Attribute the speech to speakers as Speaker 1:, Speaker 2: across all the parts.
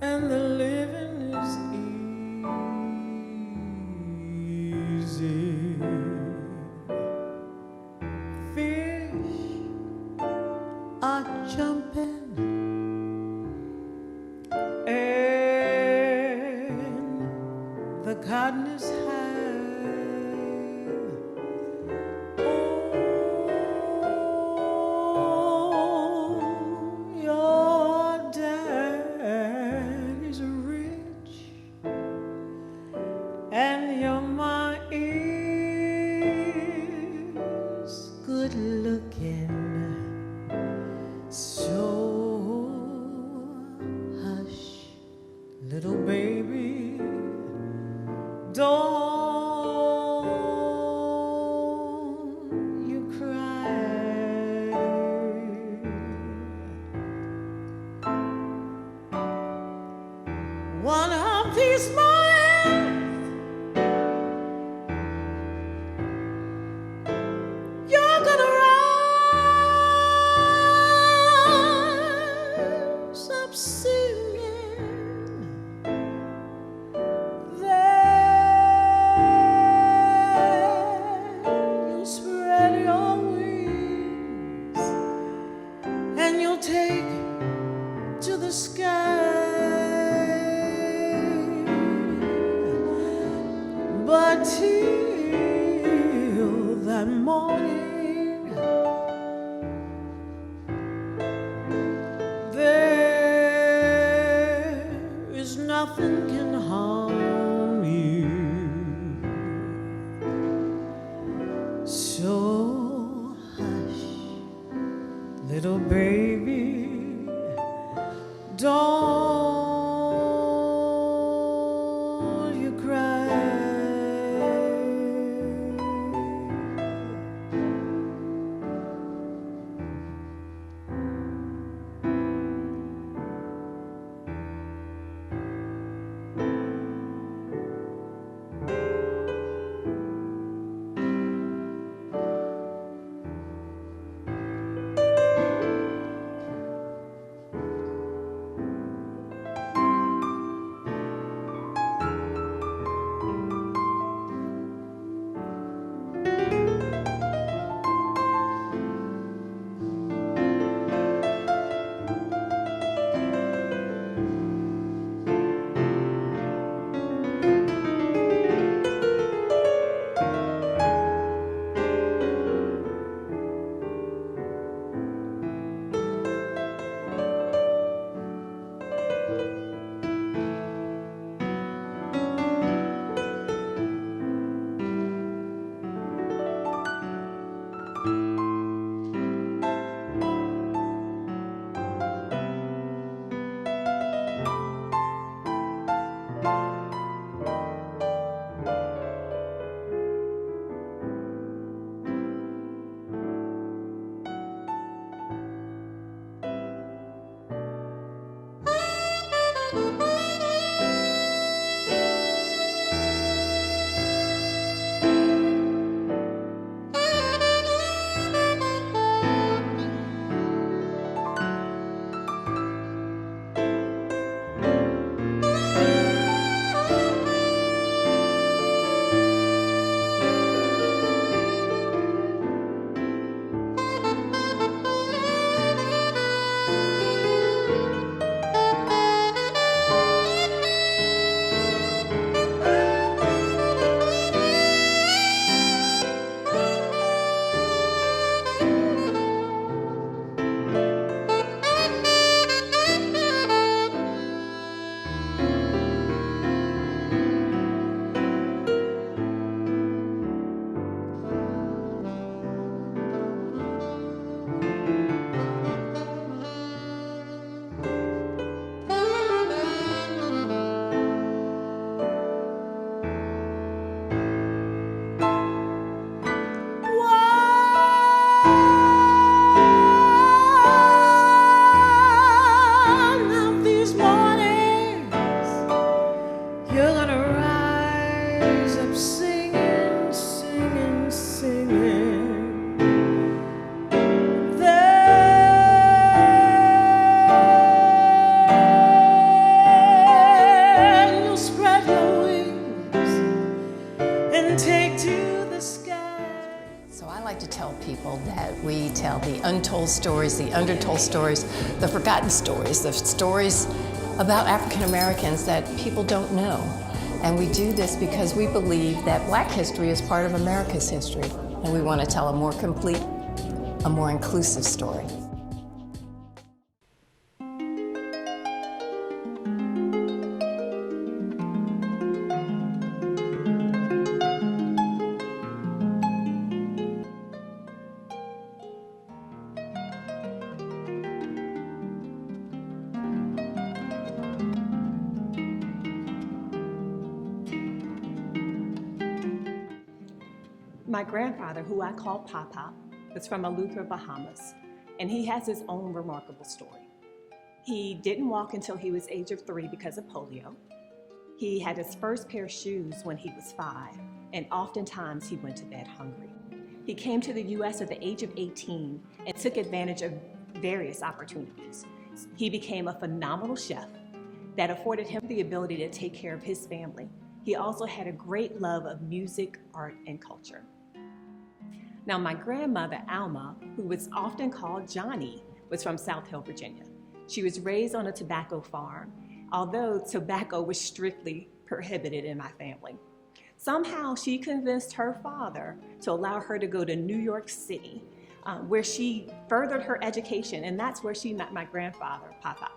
Speaker 1: and the living is easy. Fish are jumping and the cotton is high. And your ma is good looking, so hush, little baby, don't you cry. One of these mornings you're gonna rise up singing. Then you'll spread your wings and you'll take to the sky. But till that morning, there is nothing can harm you. So hush, little baby, don't you cry.
Speaker 2: untold stories, the undertold stories, the forgotten stories, the stories about African Americans that people don't know. And we do this because we believe that Black history is part of America's history, and we want to tell a more complete, a more inclusive story.
Speaker 3: My grandfather, who I call Papa, was from Eleuthera, Bahamas, and he has his own remarkable story. He didn't walk until he was age of 3 because of polio. He had his first pair of shoes when he was 5, and oftentimes he went to bed hungry. He came to the U.S. at the age of 18 and took advantage of various opportunities. He became a phenomenal chef that afforded him the ability to take care of his family. He also had a great love of music, art, and culture. Now, my grandmother, Alma, who was often called Johnny, was from South Hill, Virginia. She was raised on a tobacco farm, although tobacco was strictly prohibited in my family. Somehow, she convinced her father to allow her to go to New York City, where she furthered her education, and that's where she met my grandfather, Papa.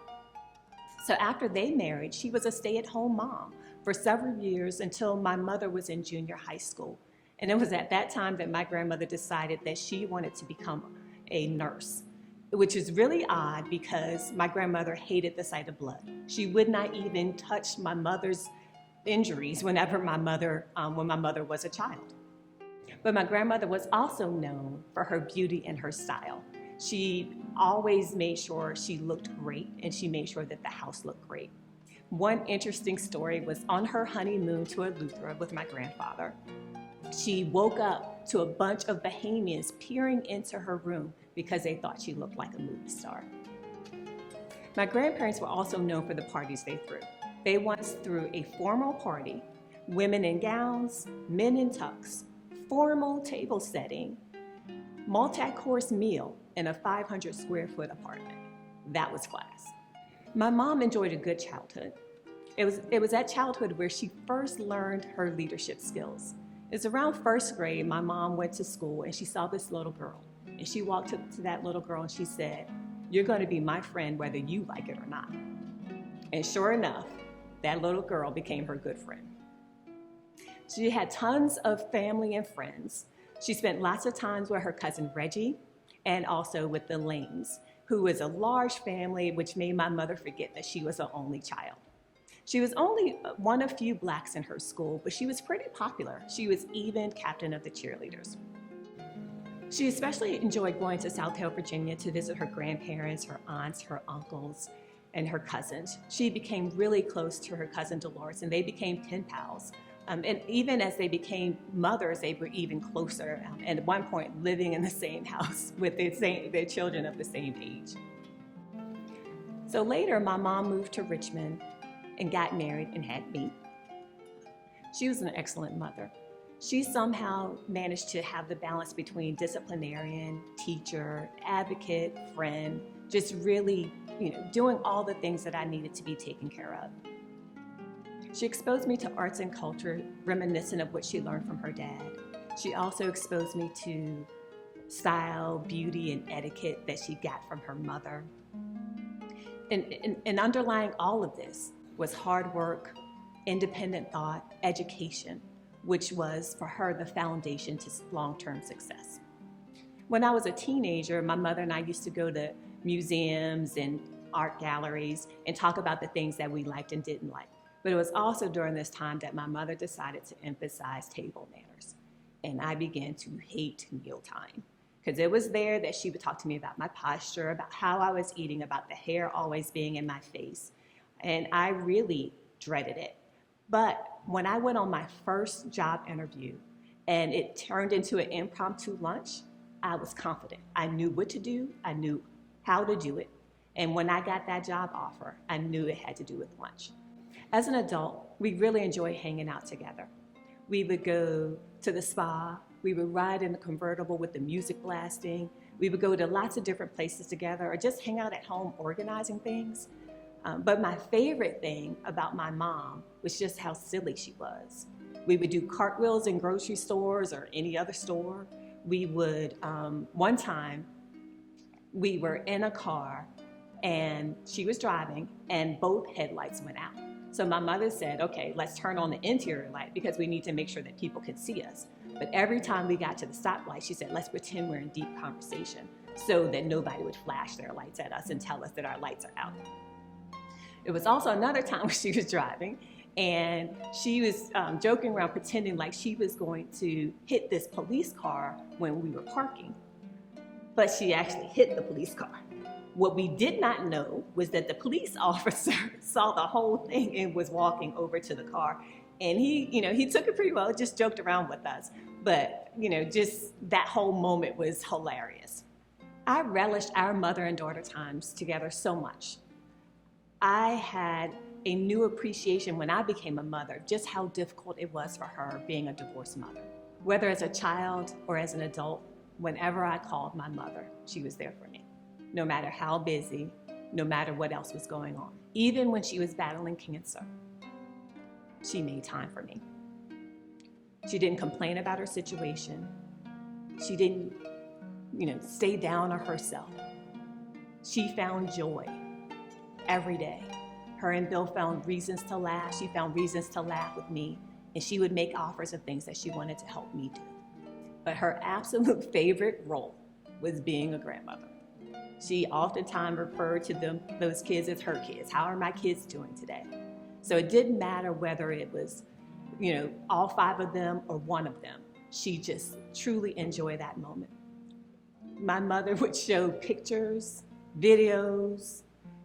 Speaker 3: So after they married, she was a stay-at-home mom for several years until my mother was in junior high school. And it was at that time that my grandmother decided that she wanted to become a nurse, which is really odd because my grandmother hated the sight of blood. She would not even touch my mother's injuries when my mother was a child. But my grandmother was also known for her beauty and her style. She always made sure she looked great, and she made sure that the house looked great. One interesting story was on her honeymoon to Eleuthera with my grandfather. She woke up to a bunch of Bahamians peering into her room because they thought she looked like a movie star. My grandparents were also known for the parties they threw. They once threw a formal party, women in gowns, men in tux, formal table setting, multi-course meal in a 500 square foot apartment. That was class. My mom enjoyed a good childhood. It was at childhood where she first learned her leadership skills. It's around first grade, my mom went to school and she saw this little girl. And she walked up to that little girl and she said, "You're going to be my friend whether you like it or not." And sure enough, that little girl became her good friend. She had tons of family and friends. She spent lots of times with her cousin Reggie and also with the Lanes, who was a large family, which made my mother forget that she was an only child. She was only one of few Blacks in her school, but she was pretty popular. She was even captain of the cheerleaders. She especially enjoyed going to South Hill, Virginia to visit her grandparents, her aunts, her uncles, and her cousins. She became really close to her cousin Dolores, and they became pen pals. And even as they became mothers, they were even closer, and at one point living in the same house with their children of the same age. So later, my mom moved to Richmond and got married and had me. She was an excellent mother. She somehow managed to have the balance between disciplinarian, teacher, advocate, friend, just really, doing all the things that I needed to be taken care of. She exposed me to arts and culture reminiscent of what she learned from her dad. She also exposed me to style, beauty, and etiquette that she got from her mother. And underlying all of this was hard work, independent thought, education, which was for her the foundation to long-term success. When I was a teenager, my mother and I used to go to museums and art galleries and talk about the things that we liked and didn't like. But it was also during this time that my mother decided to emphasize table manners. And I began to hate mealtime, because it was there that she would talk to me about my posture, about how I was eating, about the hair always being in my face. And I really dreaded it. But when I went on my first job interview and it turned into an impromptu lunch, I was confident. I knew what to do. I knew how to do it. And when I got that job offer, I knew it had to do with lunch. As an adult, we really enjoyed hanging out together. We would go to the spa. We would ride in the convertible with the music blasting. We would go to lots of different places together or just hang out at home organizing things. But my favorite thing about my mom was just how silly she was. We would do cartwheels in grocery stores or any other store. We would, one time, we were in a car and she was driving and both headlights went out. So my mother said, okay, let's turn on the interior light because we need to make sure that people can see us. But every time we got to the stoplight, she said, let's pretend we're in deep conversation so that nobody would flash their lights at us and tell us that our lights are out. It was also another time when she was driving and she was joking around, pretending like she was going to hit this police car when we were parking. But she actually hit the police car. What we did not know was that the police officer saw the whole thing and was walking over to the car. And he took it pretty well, just joked around with us. But, just that whole moment was hilarious. I relished our mother and daughter times together so much. I had a new appreciation when I became a mother, just how difficult it was for her being a divorced mother. Whether as a child or as an adult, whenever I called my mother, she was there for me. No matter how busy, no matter what else was going on. Even when she was battling cancer, she made time for me. She didn't complain about her situation. She didn't, stay down on herself. She found joy every day. Her and Bill found reasons to laugh. She found reasons to laugh with me, and she would make offers of things that she wanted to help me do. But her absolute favorite role was being a grandmother. She oftentimes referred to those kids as her kids. How are my kids doing today? So it didn't matter whether it was, all 5 of them or 1 of them. She just truly enjoyed that moment. My mother would show pictures, videos,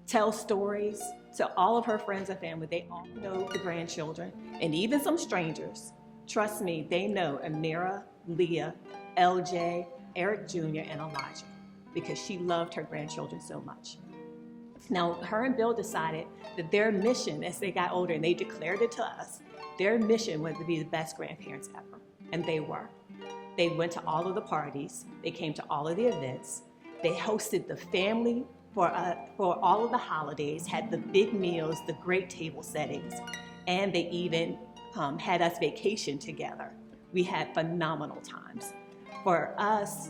Speaker 3: tell stories to all of her friends and family. They all know the grandchildren and even some strangers. Trust me, they know Amira, Leah, LJ, Eric Jr., and Elijah, because she loved her grandchildren so much. Now, her and Bill decided that their mission, as they got older, and they declared it to us, their mission was to be the best grandparents ever, and they were. They went to all of the parties, they came to all of the events, they hosted the family for all of the holidays, had the big meals, the great table settings, and they even had us vacation together. We had phenomenal times. For us,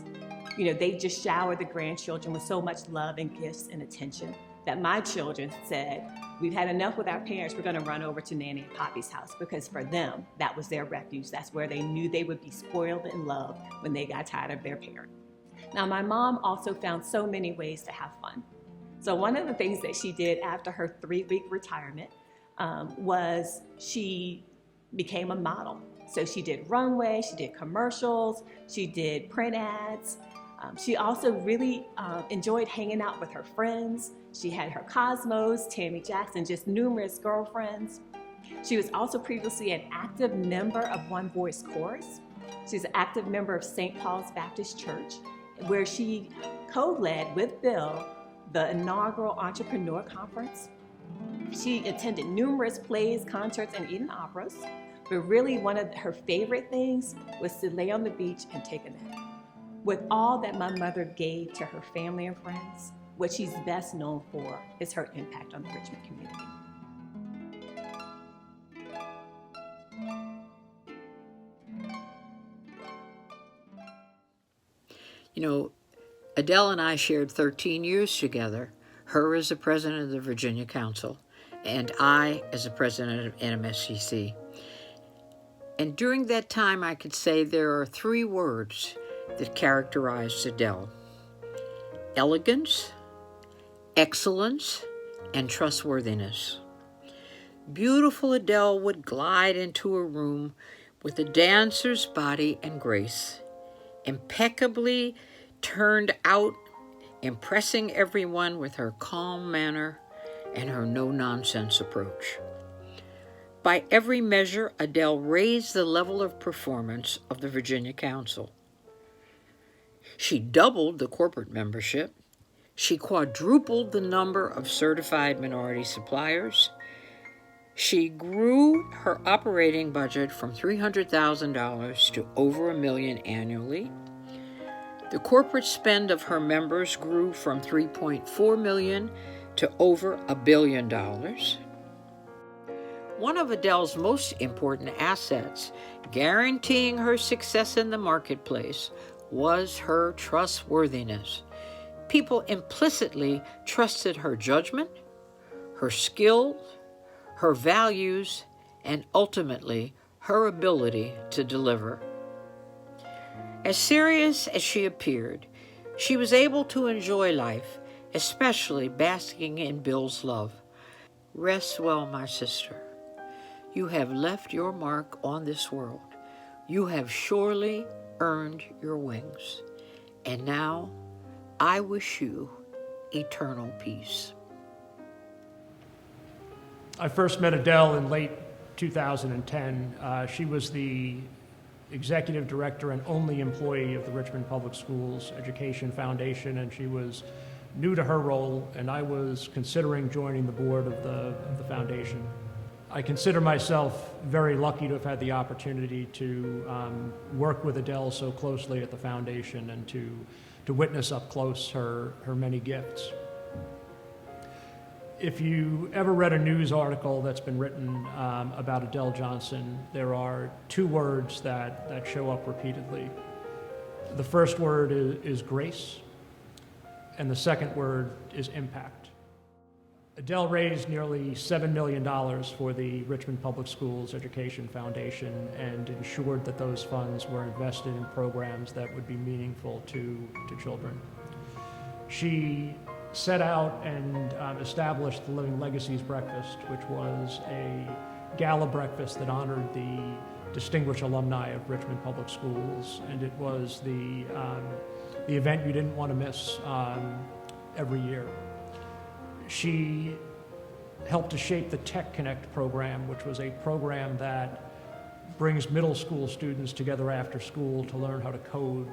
Speaker 3: they just showered the grandchildren with so much love and gifts and attention that my children said, we've had enough with our parents, we're gonna run over to Nanny and Poppy's house, because for them, that was their refuge. That's where they knew they would be spoiled and loved when they got tired of their parents. Now, my mom also found so many ways to have fun. So one of the things that she did after her 3-week retirement was she became a model. So she did runway, she did commercials, she did print ads. She also really enjoyed hanging out with her friends. She had her Cosmos, Tammy Jackson, just numerous girlfriends. She was also previously an active member of One Voice Chorus. She's an active member of St. Paul's Baptist Church, where she co-led with Bill the inaugural Entrepreneur Conference. She attended numerous plays, concerts, and even operas. But really one of her favorite things was to lay on the beach and take a nap. With all that my mother gave to her family and friends, what she's best known for is her impact on the Richmond community.
Speaker 4: Adele and I shared 13 years together, her as the president of the Virginia Council, and I as the president of NMSCC. And during that time, I could say there are 3 words that characterized Adele: elegance, excellence, and trustworthiness. Beautiful Adele would glide into a room with a dancer's body and grace, impeccably turned out, impressing everyone with her calm manner and her no-nonsense approach. By every measure, Adele raised the level of performance of the Virginia Council. She doubled the corporate membership. She quadrupled the number of certified minority suppliers. She grew her operating budget from $300,000 to over $1 million annually. The corporate spend of her members grew from $3.4 million to over $1 billion. One of Adele's most important assets, guaranteeing her success in the marketplace, was her trustworthiness. People implicitly trusted her judgment, her skills, her values, and ultimately her ability to deliver. As serious as she appeared, she was able to enjoy life, especially basking in Bill's love. Rest well, my sister. You have left your mark on this world. You have surely earned your wings. And now, I wish you eternal peace.
Speaker 5: I first met Adele in late 2010. She was the executive director and only employee of the Richmond Public Schools Education Foundation, and she was new to her role, and I was considering joining the board of the foundation. I consider myself very lucky to have had the opportunity to work with Adele so closely at the foundation and to witness up close her many gifts. If you ever read a news article that's been written about Adele Johnson, there are two words that show up repeatedly. The first word is grace, and the second word is impact. Adele raised nearly $7 million for the Richmond Public Schools Education Foundation and ensured that those funds were invested in programs that would be meaningful to children. She set out and established the Living Legacies Breakfast, which was a gala breakfast that honored the distinguished alumni of Richmond Public Schools, and it was the event you didn't want to miss every year. She helped to shape the Tech Connect program, which was a program that brings middle school students together after school to learn how to code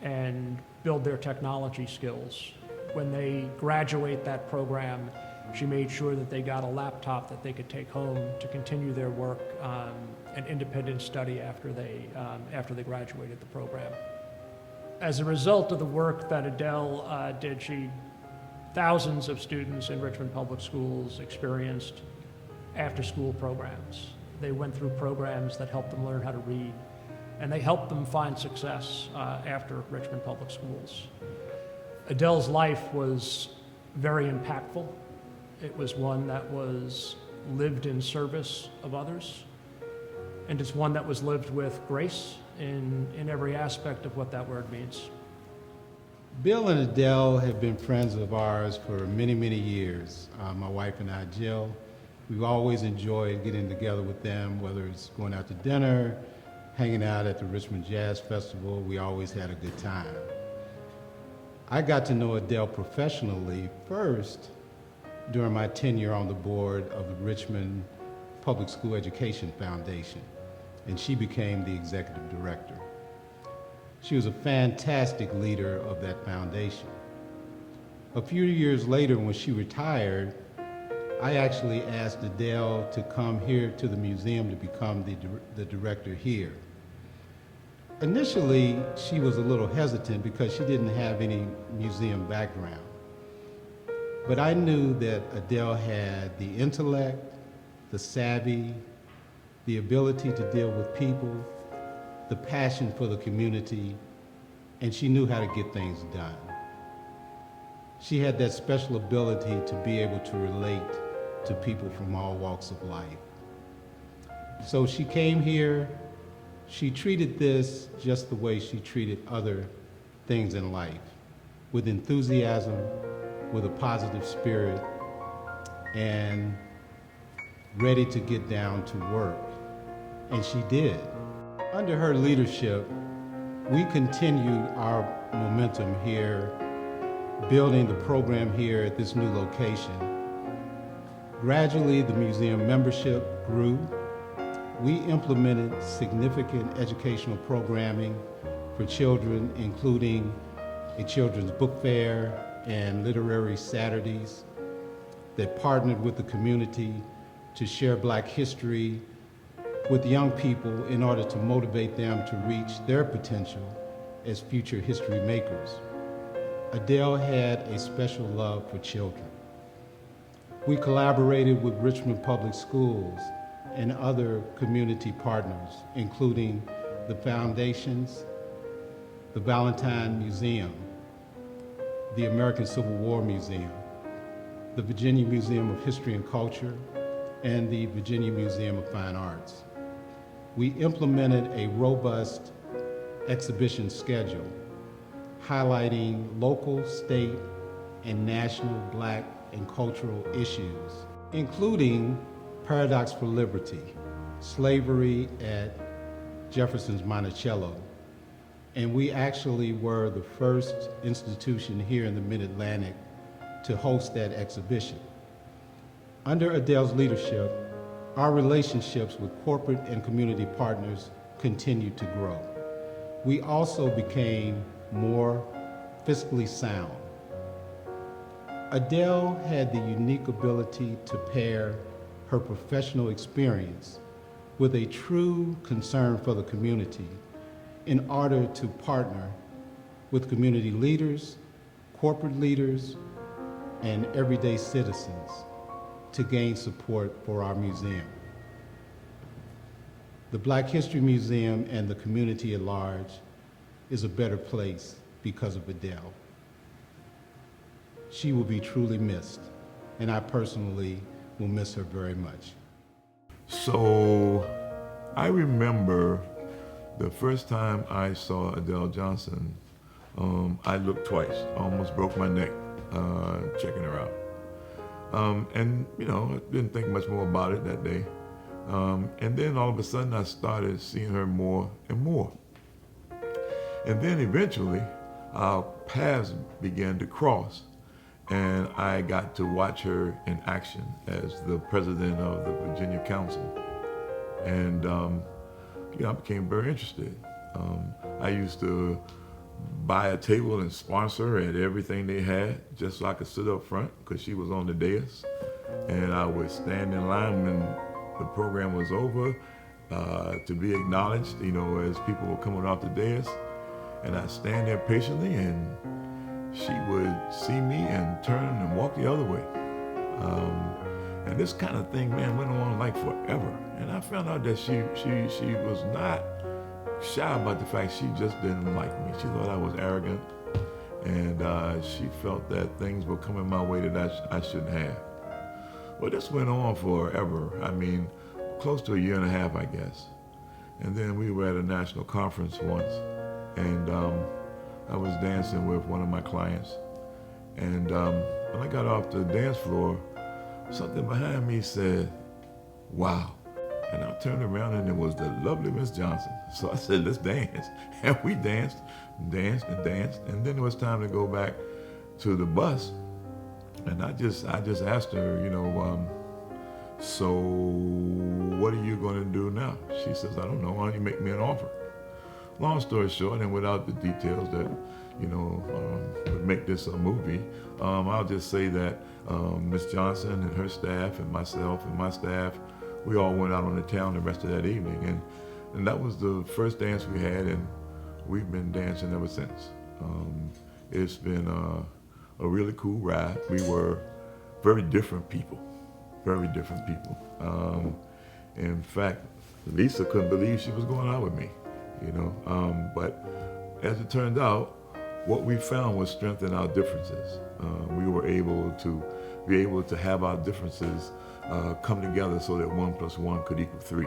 Speaker 5: and build their technology skills. When they graduate that program, she made sure that they got a laptop that they could take home to continue their work and independent study after they graduated the program. As a result of the work that Adele did, thousands of students in Richmond Public Schools experienced after-school programs. They went through programs that helped them learn how to read, and they helped them find success after Richmond Public Schools. Adele's life was very impactful. It was one that was lived in service of others, and it's one that was lived with grace in every aspect of what that word means.
Speaker 6: Bill and Adele have been friends of ours for many, many years. My wife and I, Jill, we've always enjoyed getting together with them, whether it's going out to dinner, hanging out at the Richmond Jazz Festival. We always had a good time. I got to know Adele professionally first during my tenure on the board of the Richmond Public School Education Foundation, and she became the executive director. She was a fantastic leader of that foundation. A few years later, when she retired, I actually asked Adele to come here to the museum to become the director here. Initially, she was a little hesitant because she didn't have any museum background. But I knew that Adele had the intellect, the savvy, the ability to deal with people, the passion for the community, and she knew how to get things done. She had that special ability to be able to relate to people from all walks of life. So she came here, she treated this just the way she treated other things in life, with enthusiasm, with a positive spirit, and ready to get down to work. And she did. Under her leadership, we continued our momentum here, building the program here at this new location. Gradually, the museum membership grew. We implemented significant educational programming for children, including a children's book fair and literary Saturdays that partnered with the community to share Black history with young people in order to motivate them to reach their potential as future history makers. Adele had a special love for children. We collaborated with Richmond Public Schools and other community partners, including the foundations, the Valentine Museum, the American Civil War Museum, the Virginia Museum of History and Culture, and the Virginia Museum of Fine Arts. We implemented a robust exhibition schedule highlighting local, state, and national Black and cultural issues, including Paradox for Liberty, slavery at Jefferson's Monticello. And we actually were the first institution here in the Mid-Atlantic to host that exhibition. Under Adele's leadership, our relationships with corporate and community partners continued to grow. We also became more fiscally sound. Adele had the unique ability to pair her professional experience with a true concern for the community in order to partner with community leaders, corporate leaders, and everyday citizens to gain support for our museum. The Black History Museum and the community at large is a better place because of Adele. She will be truly missed, and I personally will miss her very much.
Speaker 7: So I remember the first time I saw Adele Johnson, I looked twice, almost broke my neck checking her out. And you know, I didn't think much more about it that day. And then all of a sudden I started seeing her more and more. And then eventually our paths began to cross, and I got to watch her in action as the president of the Virginia Council. And you know, I became very interested. I used to buy a table and sponsor at everything they had, just so I could sit up front, because she was on the dais. And I would stand in line when the program was over to be acknowledged, you know, as people were coming off the dais. And I'd stand there patiently, and she would see me and turn and walk the other way. And this kind of thing, man, went on like forever. And I found out that she was not shy about the fact she just didn't like me. She thought I was arrogant, and she felt that things were coming my way that I shouldn't have. Well, this went on forever. I mean, close to a year and a half, I guess. And then we were at a national conference once, and I was dancing with one of my clients. And when I got off the dance floor, something behind me said, "Wow." And I turned around, and it was the lovely Miss Johnson. So I said, "Let's dance." And we danced, danced, and danced. And then it was time to go back to the bus. And I just asked her, you know, so what are you going to do now? She says, "I don't know. Why don't you make me an offer?" Long story short, and without the details that, you know, would make this a movie, I'll just say that Miss Johnson and her staff and myself and my staff, we all went out on the town the rest of that evening. And that was the first dance we had, and we've been dancing ever since. It's been a really cool ride. We were very different people, very different people. In fact, Lisa couldn't believe she was going out with me, you know. But as it turned out, what we found was strength in our differences. We were able to have our differences come together so that 1 + 1 could equal 3.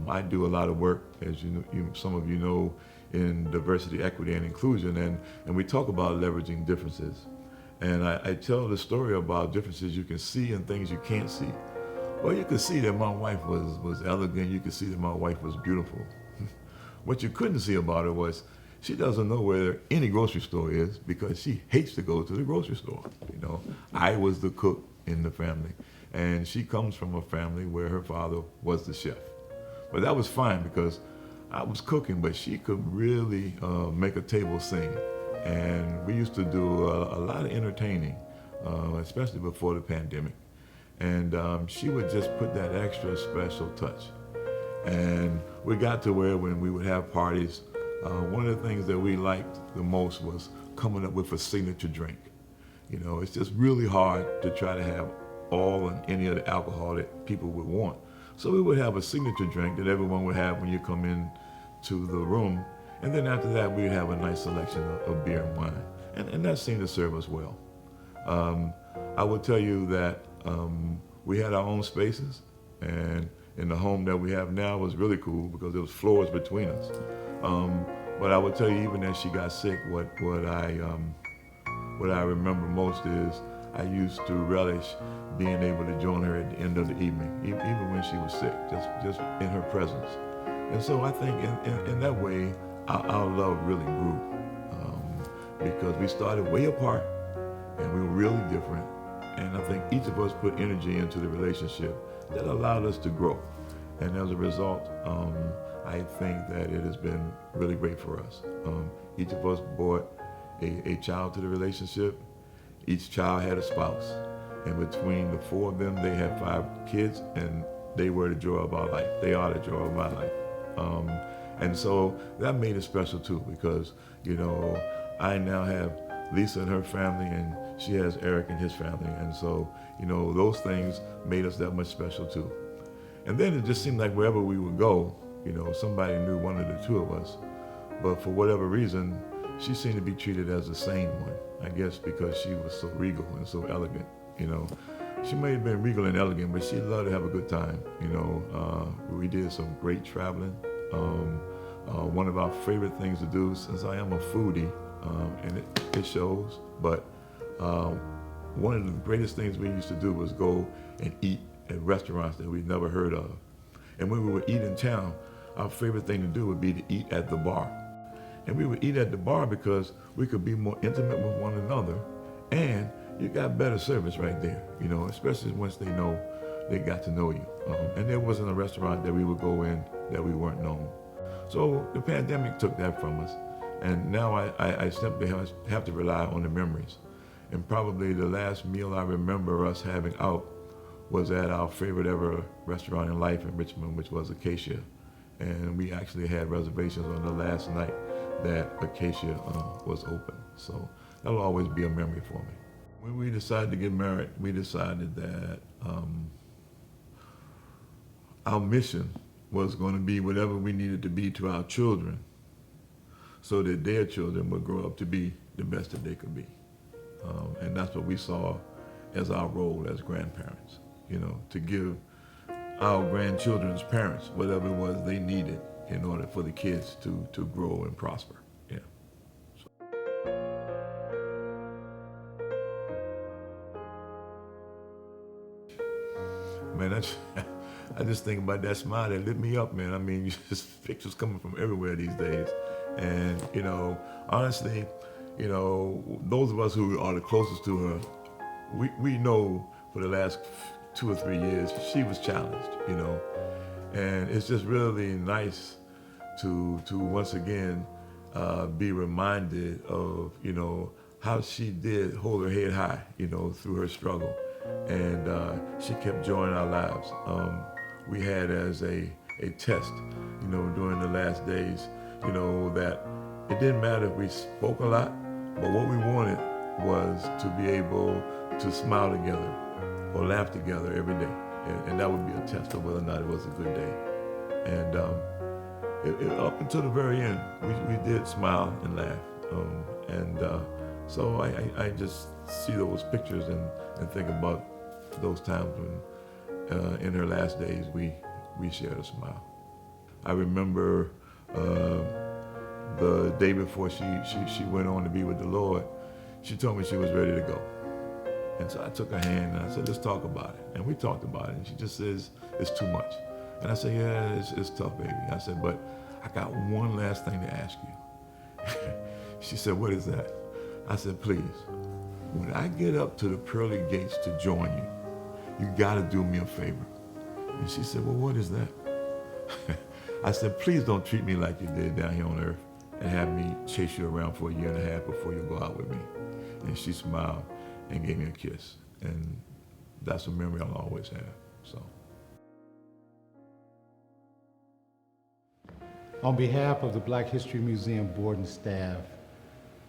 Speaker 7: I do a lot of work, as you know, some of you know, in diversity, equity, and inclusion, and we talk about leveraging differences. And I tell the story about differences you can see and things you can't see. Well, you could see that my wife was elegant. You could see that my wife was beautiful. What you couldn't see about her was she doesn't know where any grocery store is because she hates to go to the grocery store. You know, I was the cook in the family, and she comes from a family where her father was the chef. But that was fine because I was cooking, but she could really make a table sing. And we used to do a lot of entertaining, especially before the pandemic. And she would just put that extra special touch. And we got to where when we would have parties, One of the things that we liked the most was coming up with a signature drink. You know, it's just really hard to try to have all and any of the alcohol that people would want. So we would have a signature drink that everyone would have when you come in to the room. And then after that, we'd have a nice selection of beer and wine. And that seemed to serve us well. I would tell you that we had our own spaces, and in the home that we have now was really cool because there was floors between us. But I would tell you, even as she got sick, what I remember most is I used to relish being able to join her at the end of the evening, even when she was sick, just in her presence. And so I think in that way, our love really grew because we started way apart and we were really different. And I think each of us put energy into the relationship that allowed us to grow. And as a result, I think that it has been really great for us. Each of us brought a child to the relationship. Each child had a spouse. And between the four of them, they had 5 kids, and they were the joy of our life. They are the joy of my life. And so that made it special too, because, you know, I now have Lisa and her family, and she has Eric and his family. And so, you know, those things made us that much special too. And then it just seemed like wherever we would go, you know, somebody knew one of the two of us. But for whatever reason, she seemed to be treated as the sane one, I guess because she was so regal and so elegant, you know. She may have been regal and elegant, but she loved to have a good time, you know. We did some great traveling. One of our favorite things to do, since I am a foodie, and it shows, but one of the greatest things we used to do was go and eat at restaurants that we'd never heard of. And when we would eat in town, our favorite thing to do would be to eat at the bar. And we would eat at the bar because we could be more intimate with one another, and you got better service right there, you know, especially once they know they got to know you. And there wasn't a restaurant that we would go in that we weren't known. So the pandemic took that from us, and now I simply have to rely on the memories. And probably the last meal I remember us having out was at our favorite ever restaurant in life in Richmond, which was Acacia. And we actually had reservations on the last night that Acacia was open. So that'll always be a memory for me. When we decided to get married, we decided that our mission was going to be whatever we needed to be to our children so that their children would grow up to be the best that they could be. And that's what we saw as our role as grandparents, you know, to give our grandchildren's parents whatever it was they needed in order for the kids to grow and prosper. Yeah. Man, I just think about that smile that lit me up, man. I mean, just pictures coming from everywhere these days. And, you know, honestly, you know, those of us who are the closest to her, we know for the last 2 or 3 years, she was challenged, you know. And it's just really nice to once again be reminded of, you know, how she did hold her head high, you know, through her struggle. And she kept joy in our lives. We had as a test, you know, during the last days, you know, that it didn't matter if we spoke a lot, but what we wanted was to be able to smile together or laugh together every day. And that would be a test of whether or not it was a good day. And up until the very end, we did smile and laugh. So I just see those pictures and think about those times when in her last days we shared a smile. I remember the day before she went on to be with the Lord, she told me she was ready to go. And so I took her hand and I said, let's talk about it. And we talked about it. And she just says, it's too much. And I said, yeah, it's tough, baby. I said, but I got one last thing to ask you. She said, what is that? I said, please, when I get up to the pearly gates to join you, you gotta do me a favor. And she said, well, what is that? I said, please don't treat me like you did down here on earth and have me chase you around for 1.5 years before you go out with me. And she smiled and gave me a kiss. And that's a memory I'll always have, so.
Speaker 6: On behalf of the Black History Museum board and staff,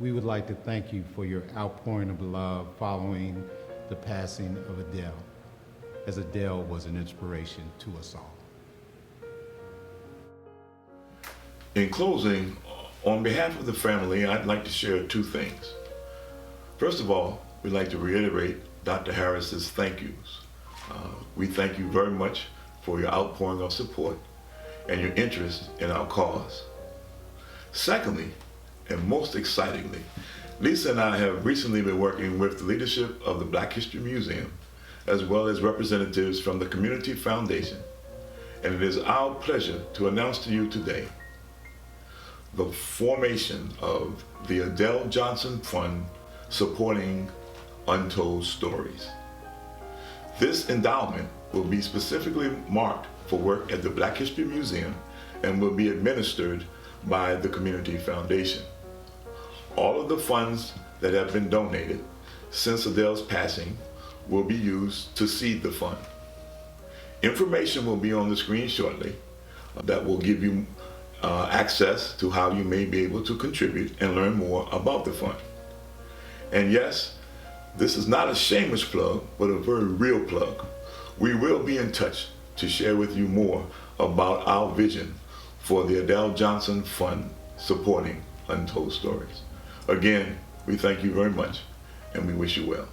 Speaker 6: we would like to thank you for your outpouring of love following the passing of Adele, as Adele was an inspiration to us all.
Speaker 7: In closing, on behalf of the family, I'd like to share two things. First of all, we'd like to reiterate Dr. Harris's thank yous. We thank you very much for your outpouring of support and your interest in our cause. Secondly, and most excitingly, Lisa and I have recently been working with the leadership of the Black History Museum, as well as representatives from the Community Foundation, and it is our pleasure to announce to you today the formation of the Adele Johnson Fund supporting Untold Stories. This endowment will be specifically marked for work at the Black History Museum and will be administered by the Community Foundation. All of the funds that have been donated since Adele's passing will be used to seed the fund. Information will be on the screen shortly that will give you access to how you may be able to contribute and learn more about the fund. And yes, this is not a shameless plug, but a very real plug. We will be in touch to share with you more about our vision for the Adele Johnson Fund supporting Untold Stories. Again, we thank you very much and we wish you well.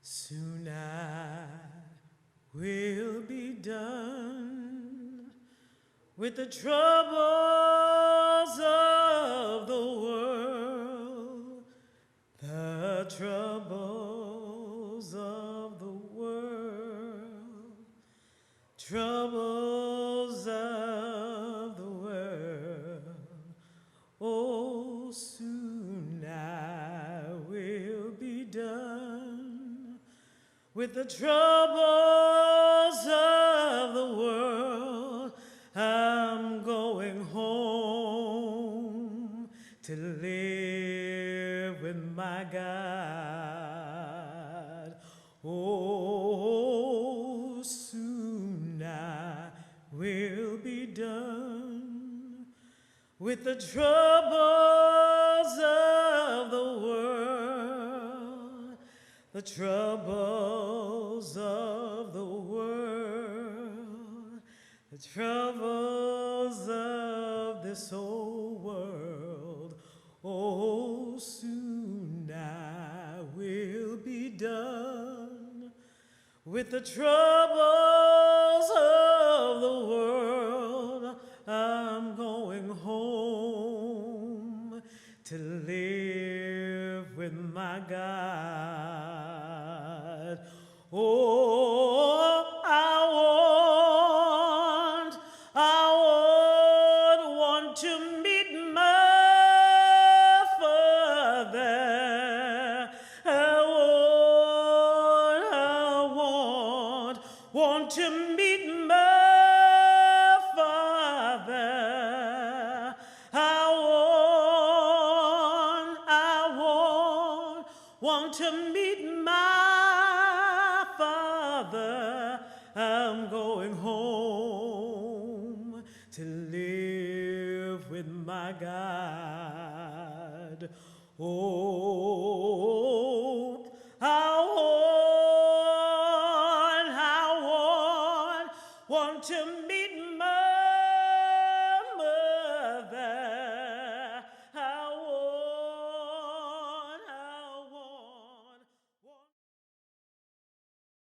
Speaker 1: Soon I will be done with the troubles of the world, the troubles of the world, troubles of the world. Oh, soon I will be done with the troubles of the world. I'm going home to live with my God. Oh, soon I will be done with the troubles of the world, the troubles of the world, the troubles of this old world. Oh, soon I will be done with the troubles of the world. I'm going home to live with my God. Oh, I want to meet my Father. I want to meet my Father. I want to meet my Father. I'm going home to live with my God. Oh,